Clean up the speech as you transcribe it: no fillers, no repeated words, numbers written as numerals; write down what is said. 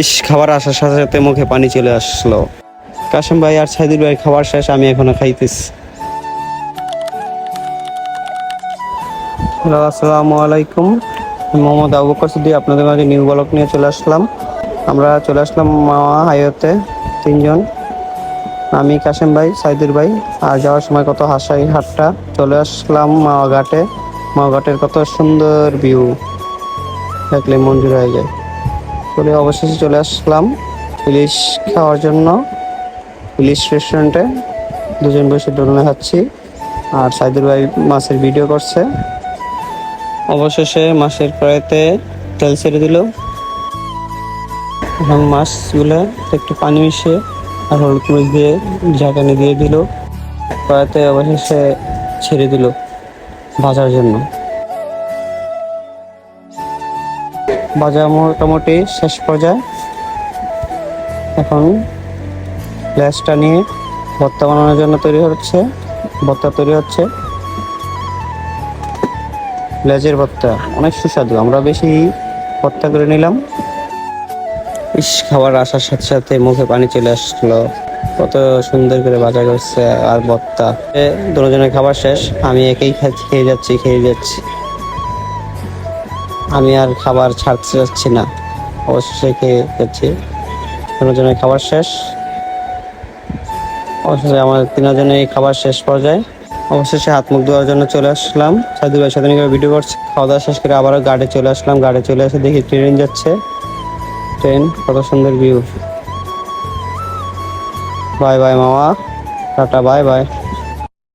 ইস, খাবার আসার সাথে সাথে মুখে পানি চলে আসলো। কাশেম ভাই আর সাইদুল ভাই খাবার শেষ, আমি এখনো খাইতেছি। হ্যালো, আসসালামু আলাইকুম। মোহাম্মদ আবু বকর সিদ্দিক আপনাদের মাঝে নিউ ব্লগ নিয়ে চলে আসলাম। আমরা চলে আসলাম মাওয়া হাইওয়েতে তিনজন, আমি, কাশেম ভাই, সাইদুল ভাই। আর যাওয়ার সময় কত হাসাই হাটটা চলে আসলাম মাওয়া ঘাটে। মাওয়া ঘাটের কত সুন্দর ভিউ, দেখলে মন জুড়ে হয়ে যায়। চলে অবশেষে চলে আসলাম ইলিশ খাওয়ার জন্য। ইলিশ রেস্টুরেন্টে দুজন বসে ডোলনা খাচ্ছি, আর সাইদুল ভাই মাছের ভিডিও করছে। অবশেষে মাছের কড়াইতে তেল ছেড়ে দিল। এখন মাছগুলো একটু পানি মিশিয়ে আর হলুদ মরিচ দিয়ে ঝাঁকানি দিয়ে দিল। কড়াইতে অবশেষে ছেড়ে দিল ভাজার জন্য। ভাজা মোটামুটি শেষ পর্যায়ে। এখন লেজটা নিয়ে ভর্তা বানানোর জন্য ভর্তা তৈরি হচ্ছে। লেজের ভর্তা অনেক সুস্বাদু, আমরা বেশি ভর্তা করে নিলাম। ইস, খাবার আসার সাথে সাথে মুখে পানি চলে আসলো। কত সুন্দর করে ভাজা করছে আর ভর্তা। দুজনের খাবার শেষ, আমি একেই খেয়ে যাচ্ছি। আমি আর খাবার ছাড়তে যাচ্ছি না, অবশ্যই খেয়ে যাচ্ছি। দুজনের খাবার শেষ। অবশেষে আমার তিনজনের খাবার শেষ পর্যায়ে। অবশেষে হাত মুখ ধোয়ার জন্য চলে আসলাম। সাইদুল ভাইয়ের সাথে ভিডিও করছি। খাওয়া দাওয়া শেষ করে আবারও গাড়ি চলে আসলাম। গাড়ি চলে এসে দেখি ট্রেন যাচ্ছে। ট্রেন, কত সুন্দর ভিউ। বাই বাই মামা, টাটা, বাই বাই।